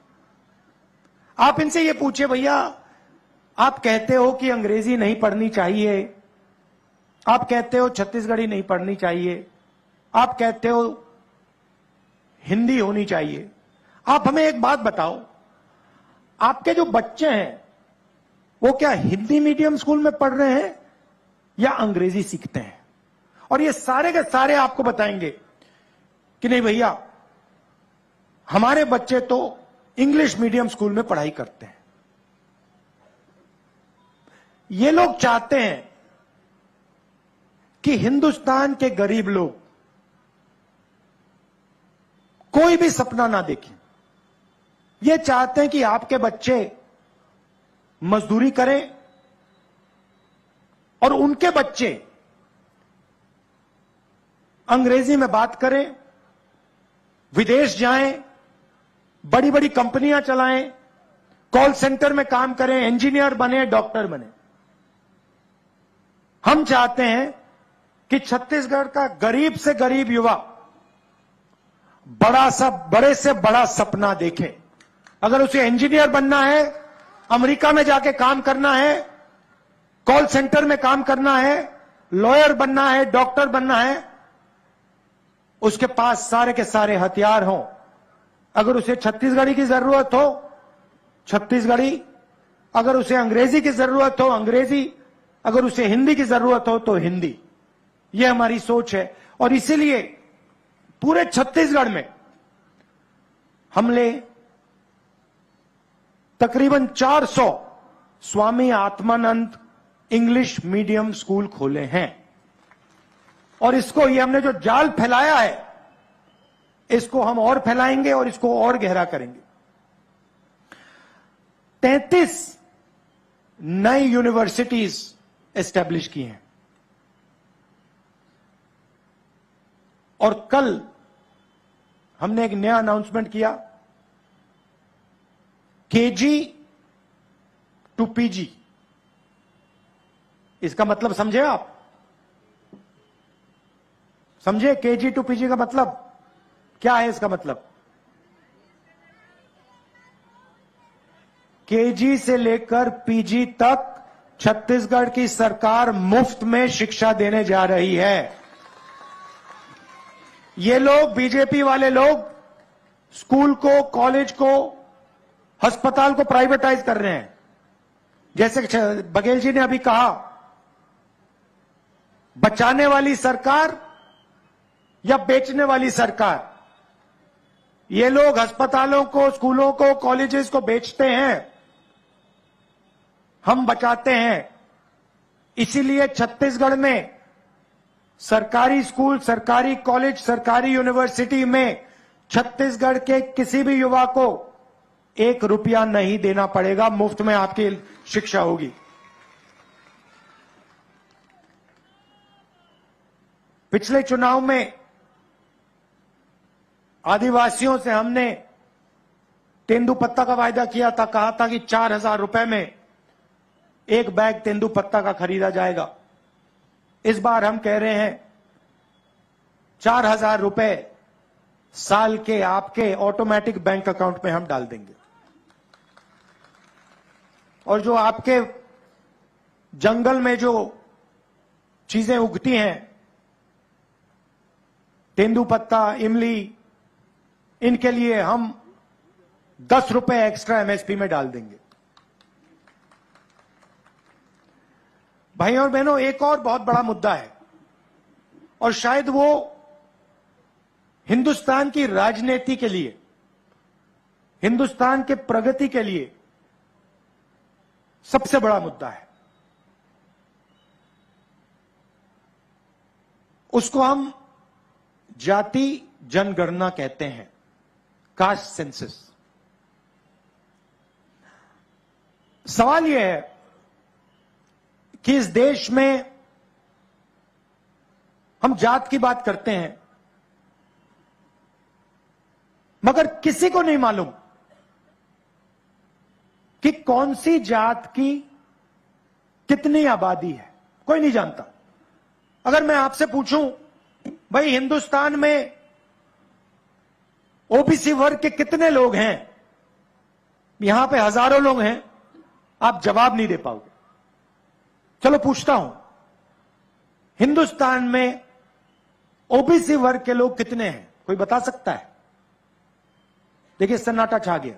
[SPEAKER 7] आप इनसे ये पूछिए, भैया आप कहते हो कि अंग्रेजी नहीं पढ़नी चाहिए, आप कहते हो छत्तीसगढ़ी नहीं पढ़नी चाहिए, आप कहते हो हिंदी होनी चाहिए। आप हमें एक बात बताओ, आपके जो बच्चे हैं वो क्या हिंदी मीडियम स्कूल में पढ़ रहे हैं या अंग्रेजी सीखते हैं? और ये सारे के सारे आपको बताएंगे कि नहीं भैया हमारे बच्चे तो इंग्लिश मीडियम स्कूल में पढ़ाई करते हैं। ये लोग चाहते हैं कि हिंदुस्तान के गरीब लोग कोई भी सपना ना देखें। ये चाहते हैं कि आपके बच्चे मजदूरी करें और उनके बच्चे अंग्रेजी में बात करें, विदेश जाएं, बड़ी बड़ी कंपनियां चलाएं, कॉल सेंटर में काम करें, इंजीनियर बने, डॉक्टर बने। हम चाहते हैं कि छत्तीसगढ़ का गरीब से गरीब युवा बड़े से बड़ा सपना देखे। अगर उसे इंजीनियर बनना है, अमेरिका में जाके काम करना है, कॉल सेंटर में काम करना है, लॉयर बनना है, डॉक्टर बनना है, उसके पास सारे के सारे हथियार हों। अगर उसे छत्तीसगढ़ी की जरूरत हो छत्तीसगढ़ी, अगर उसे अंग्रेजी की जरूरत हो अंग्रेजी, अगर उसे हिंदी की जरूरत हो तो हिंदी। यह हमारी सोच है। और इसीलिए पूरे छत्तीसगढ़ में हमने तकरीबन 400 Swami Atmanand English medium school खोले हैं। और इसको, ये हमने जो जाल फैलाया है, इसको हम और फैलाएंगे और इसको और गहरा करेंगे। 33 नई यूनिवर्सिटीज एस्टेब्लिश की हैं। और कल हमने एक नया अनाउंसमेंट किया, केजी टू पीजी। इसका मतलब समझे आप? समझे केजी टू पीजी का मतलब क्या है? इसका मतलब केजी से लेकर पीजी तक छत्तीसगढ़ की सरकार मुफ्त में शिक्षा देने जा रही है। ये लोग, बीजेपी वाले लोग, स्कूल को, कॉलेज को, अस्पताल को प्राइवेटाइज कर रहे हैं। जैसे बघेल जी ने अभी कहा, बचाने वाली सरकार या बेचने वाली सरकार? ये लोग अस्पतालों को, स्कूलों को, कॉलेजेस को बेचते हैं, हम बचाते हैं। इसीलिए छत्तीसगढ़ में सरकारी स्कूल, सरकारी कॉलेज, सरकारी यूनिवर्सिटी में छत्तीसगढ़ के किसी भी युवा को 1 रुपया नहीं देना पड़ेगा, मुफ्त में आपकी शिक्षा होगी। पिछले चुनाव में आदिवासियों से हमने तेंदुपत्ता का वायदा किया था, कहा था कि 4,000 रुपए में 1 बैग तेंदुपत्ता का खरीदा जाएगा। इस बार हम कह रहे हैं 4,000 रुपए साल के आपके ऑटोमेटिक बैंक अकाउंट में हम डाल देंगे, और जो आपके जंगल में जो चीजें उगती हैं, तेंदुपत्ता, इमली, इनके लिए हम 10 रुपए एक्स्ट्रा एमएसपी में डाल देंगे। भाइयों और बहनों, एक और बहुत बड़ा मुद्दा है, और शायद वो हिंदुस्तान की राजनीति के लिए, हिंदुस्तान के प्रगति के लिए सबसे बड़ा मुद्दा है। उसको हम जाति जनगणना कहते हैं, कास्ट सेंसस। सवाल यह है कि इस देश में हम जात की बात करते हैं, मगर किसी को नहीं मालूम कि कौन सी जात की कितनी आबादी है। कोई नहीं जानता। अगर मैं आपसे पूछूं, भाई हिंदुस्तान में ओबीसी वर्ग के कितने लोग हैं, यहां पे हजारों लोग हैं, आप जवाब नहीं दे पाओगे। चलो पूछता हूं, हिंदुस्तान में ओबीसी वर्ग के लोग कितने हैं? कोई बता सकता है? देखिए, सन्नाटा छा गया,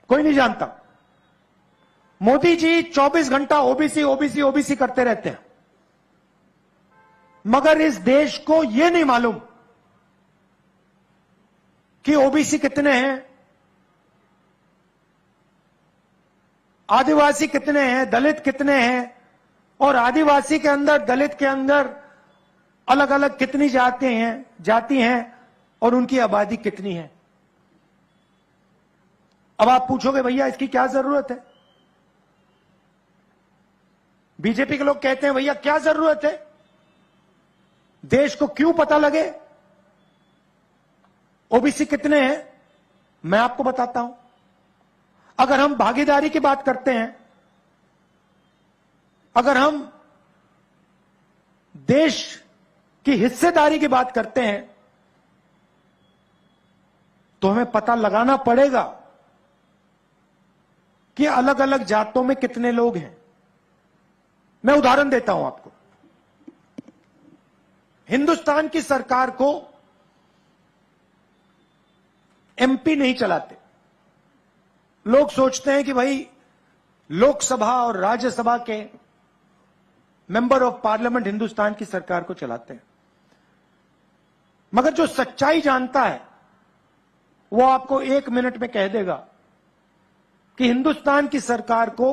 [SPEAKER 7] कोई नहीं जानता। मोदी जी 24 घंटा ओबीसी ओबीसी ओबीसी करते रहते हैं, मगर इस देश को यह नहीं मालूम कि ओबीसी कितने हैं, आदिवासी कितने हैं, दलित कितने हैं, और आदिवासी के अंदर, दलित के अंदर अलग अलग कितनी जाति हैं और उनकी आबादी कितनी है। अब आप पूछोगे, भैया इसकी क्या जरूरत है? बीजेपी के लोग कहते हैं, भैया क्या जरूरत है, देश को क्यों पता लगे ओबीसी कितने हैं? मैं आपको बताता हूं। अगर हम भागीदारी की बात करते हैं, अगर हम देश की हिस्सेदारी की बात करते हैं, तो हमें पता लगाना पड़ेगा कि अलग अलग जातों में कितने लोग हैं। मैं उदाहरण देता हूं आपको। हिंदुस्तान की सरकार को एमपी नहीं चलाते। लोग सोचते हैं कि भाई लोकसभा और राज्यसभा के मेंबर ऑफ पार्लियामेंट हिंदुस्तान की सरकार को चलाते हैं, मगर जो सच्चाई जानता है वो आपको 1 मिनट में कह देगा कि हिंदुस्तान की सरकार को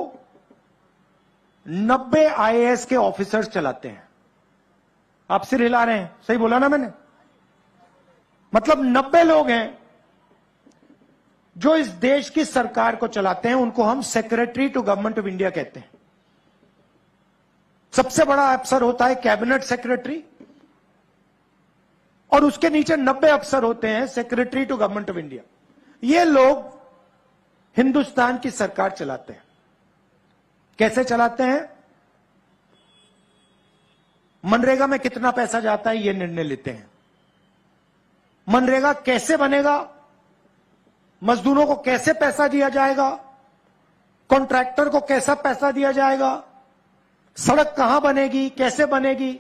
[SPEAKER 7] 90 आईएएस के ऑफिसर्स चलाते हैं। आप सिर हिला रहे हैं, सही बोला ना मैंने? मतलब 90 लोग हैं जो इस देश की सरकार को चलाते हैं। उनको हम secretary to government of India कहते हैं। सबसे बड़ा अफसर होता है कैबिनेट सेक्रेटरी, और उसके नीचे 90 अफसर होते हैं secretary to government of India. ये लोग हिंदुस्तान की सरकार चलाते हैं। कैसे चलाते हैं? मनरेगा में कितना पैसा जाता है, ये निर्णय लेते हैं। मनरेगा कैसे बनेगा, मजदूरों को कैसे पैसा दिया जाएगा, कॉन्ट्रैक्टर को कैसा पैसा दिया जाएगा, सड़क कहां बनेगी, कैसे बनेगी,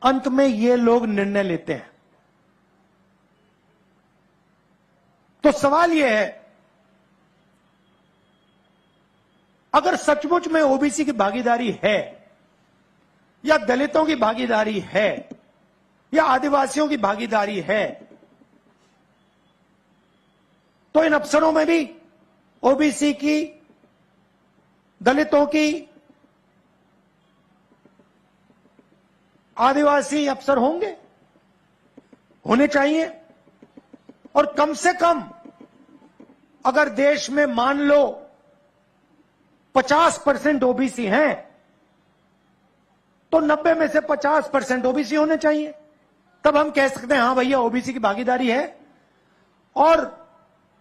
[SPEAKER 7] अंत में ये लोग निर्णय लेते हैं। तो सवाल यह है, अगर सचमुच में ओबीसी की भागीदारी है, या दलितों की भागीदारी है, या आदिवासियों की भागीदारी है, तो इन अफसरों में भी ओबीसी की, दलितों की, आदिवासी अफसर होंगे, होने चाहिए। और कम से कम अगर देश में मान लो 50% ओबीसी हैं, तो 90 में से 50% ओबीसी होने चाहिए। तब हम कह सकते हैं हां भैया ओबीसी की भागीदारी है। और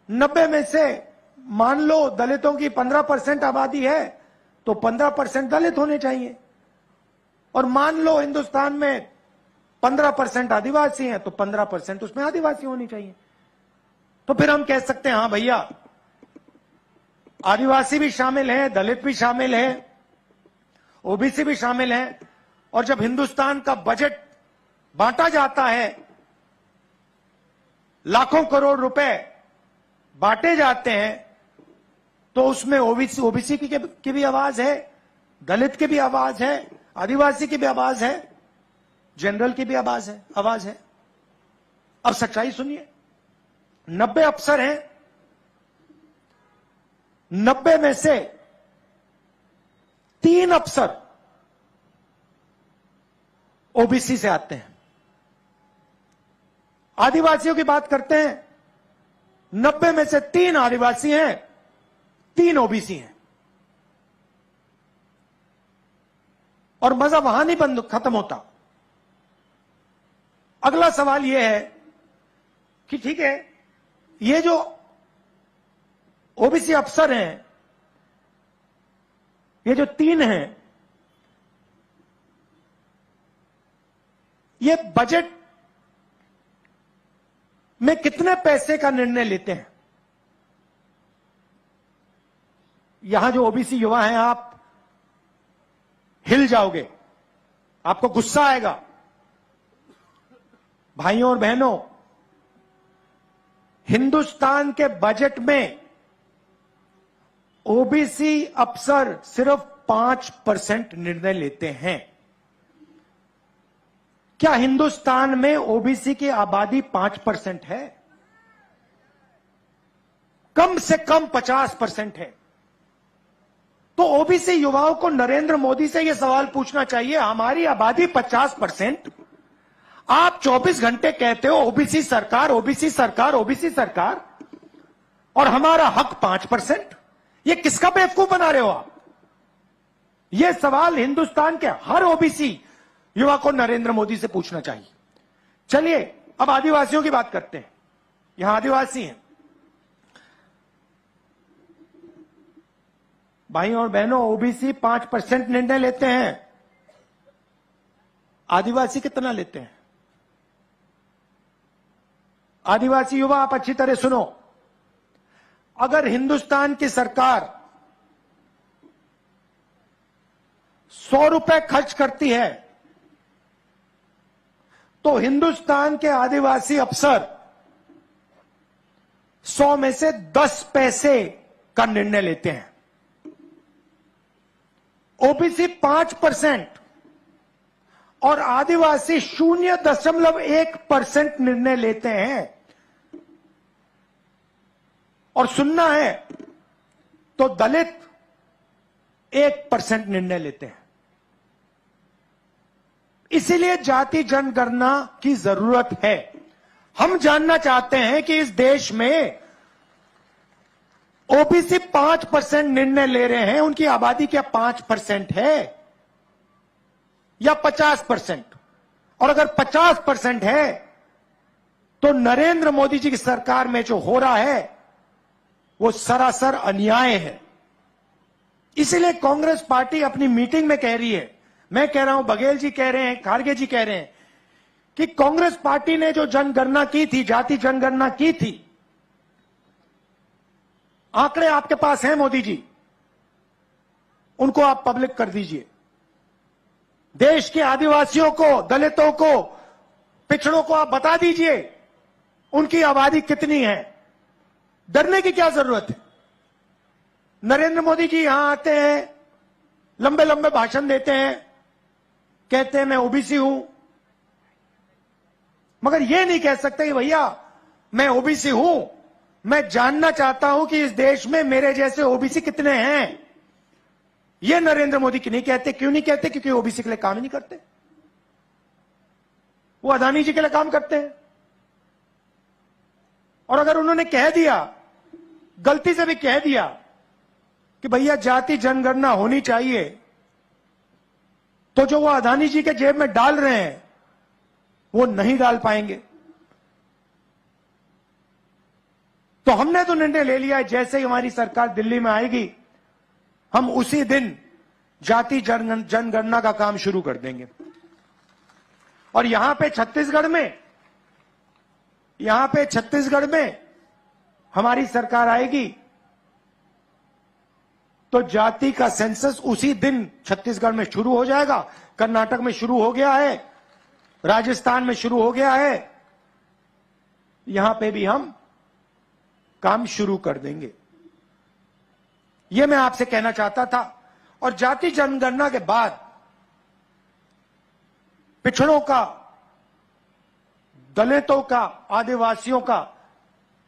[SPEAKER 7] 90 में से मान लो दलितों की 15% आबादी है, तो 15% दलित होने चाहिए। और मान लो हिंदुस्तान में 15% आदिवासी हैं, तो 15% उसमें आदिवासी होनी चाहिए। तो फिर हम कह सकते हैं हां भैया आदिवासी भी शामिल हैं, दलित भी शामिल हैं, ओबीसी भी शामिल हैं। और जब हिंदुस्तान का बजट बांटा जाता है, लाखों करोड़ रुपए बांटे जाते हैं, तो उसमें ओबीसी की भी आवाज है, दलित की भी आवाज है, आदिवासी की भी आवाज है, जनरल की भी आवाज है। अब सच्चाई सुनिए, 90 अफसर हैं, 90 में से 3 अफसर ओबीसी से आते हैं। आदिवासियों की बात करते हैं, 90 में से 3 आदिवासी हैं, 3 ओबीसी हैं। और मजा वहां नहीं बंद खत्म होता। अगला सवाल यह है कि ठीक है, ये जो ओबीसी अफसर हैं, ये जो 3 हैं, ये बजट में कितने पैसे का निर्णय लेते हैं? यहां जो ओबीसी युवा हैं, आप हिल जाओगे, आपको गुस्सा आएगा। भाइयों और बहनों, हिंदुस्तान के बजट में ओबीसी अफसर सिर्फ 5% निर्णय लेते हैं। क्या हिंदुस्तान में ओबीसी की आबादी 5% है? कम से कम 50% है। तो ओबीसी युवाओं को नरेंद्र मोदी से यह सवाल पूछना चाहिए, हमारी आबादी 50%, आप 24 घंटे कहते हो ओबीसी सरकार, ओबीसी सरकार, ओबीसी सरकार, और हमारा हक 5%। ये किसका बेवकूफ बना रहे हो आप? यह सवाल हिंदुस्तान के हर ओबीसी युवा को नरेंद्र मोदी से पूछना चाहिए। चलिए अब आदिवासियों की बात करते हैं। यहां आदिवासी हैं। भाइयों और बहनों, ओबीसी 5% निर्णय लेते हैं, आदिवासी कितना लेते हैं? आदिवासी युवा, आप अच्छी तरह सुनो। अगर हिंदुस्तान की सरकार 100 रुपए खर्च करती है, तो हिंदुस्तान के आदिवासी अफसर 100 में से 10 पैसे का निर्णय लेते हैं। ओबीसी 5% और आदिवासी 0.1% निर्णय लेते हैं। और सुनना है तो दलित 1% निर्णय लेते हैं। इसीलिए जाति जनगणना की जरूरत है। हम जानना चाहते हैं कि इस देश में ओबीसी 5% निर्णय ले रहे हैं, उनकी आबादी क्या 5% है या 50%? और अगर 50% है, तो नरेंद्र मोदी जी की सरकार में जो हो रहा है वो सरासर अन्याय है। इसलिए कांग्रेस पार्टी अपनी मीटिंग में कह रही है, मैं कह रहा हूं, बघेल जी कह रहे हैं, खारगे जी कह रहे हैं, कि कांग्रेस पार्टी ने जो जनगणना की थी, जाति जनगणना की थी, आंकड़े आपके पास हैं मोदी जी, उनको आप पब्लिक कर दीजिए। देश के आदिवासियों को, दलितों को, पिछड़ों को आप बता दीजिए उनकी आबादी कितनी है। डरने की क्या जरूरत है? नरेंद्र मोदी जी यहां आते हैं, लंबे लंबे भाषण देते हैं, कहते हैं मैं ओबीसी हूं, मगर यह नहीं कह सकते कि भैया मैं ओबीसी हूं, मैं जानना चाहता हूं कि इस देश में मेरे जैसे ओबीसी कितने हैं। यह नरेंद्र मोदी की नहीं कहते। क्यों नहीं कहते? क्योंकि ओबीसी के लिए काम ही नहीं करते, वो अदानी जी के लिए काम करते हैं। और अगर उन्होंने कह दिया, गलती से भी कह दिया कि भैया जाति जनगणना होनी चाहिए, तो जो वो अदानी जी के जेब में डाल रहे हैं वो नहीं डाल पाएंगे। तो हमने तो निर्णय ले लिया है, जैसे ही हमारी सरकार दिल्ली में आएगी हम उसी दिन जाति जनगणना का काम शुरू कर देंगे। और यहां पे छत्तीसगढ़ में हमारी सरकार आएगी तो जाति का सेंसस उसी दिन छत्तीसगढ़ में शुरू हो जाएगा। कर्नाटक में शुरू हो गया है, राजस्थान में शुरू हो गया है, यहां पे भी हम काम शुरू कर देंगे। यह मैं आपसे कहना चाहता था। और जाति जनगणना के बाद पिछड़ों का, दलितों का, आदिवासियों का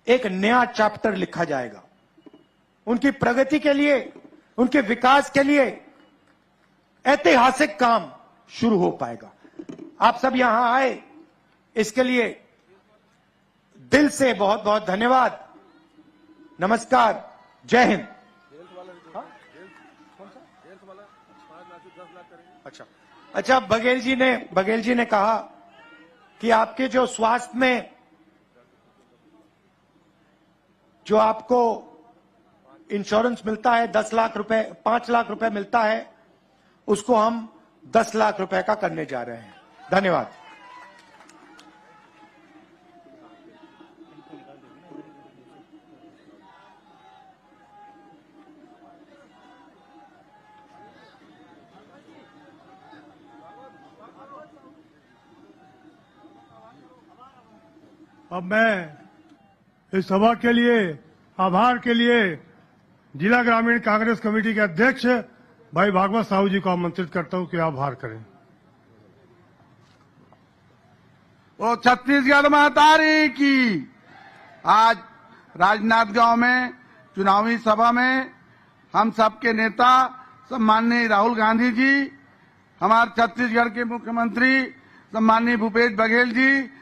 [SPEAKER 7] एक नया चैप्टर लिखा जाएगा। उनकी प्रगति के लिए, उनके विकास के लिए ऐतिहासिक काम शुरू हो पाएगा। आप सब यहां आए, इसके लिए दिल से बहुत बहुत धन्यवाद। नमस्कार, जय हिंद। अच्छा, बघेल जी ने कहा कि आपके जो स्वास्थ्य में जो आपको इंश्योरेंस मिलता है 10 लाख रुपए, 5 लाख रुपए मिलता है, उसको हम 10 लाख रुपए का करने जा रहे हैं। धन्यवाद।
[SPEAKER 1] अब मैं इस सभा के लिए, आभार के लिए जिला ग्रामीण कांग्रेस कमेटी के अध्यक्ष भाई भागवत साहू जी को आमंत्रित करता हूं कि आभार करें।
[SPEAKER 8] वो छत्तीसगढ़ महतारी की। आज राजनांदगांव में चुनावी सभा में हम सबके नेता सम्माननीय राहुल गांधी जी, हमारे छत्तीसगढ़ के मुख्यमंत्री सम्माननीय भूपेश बघेल जी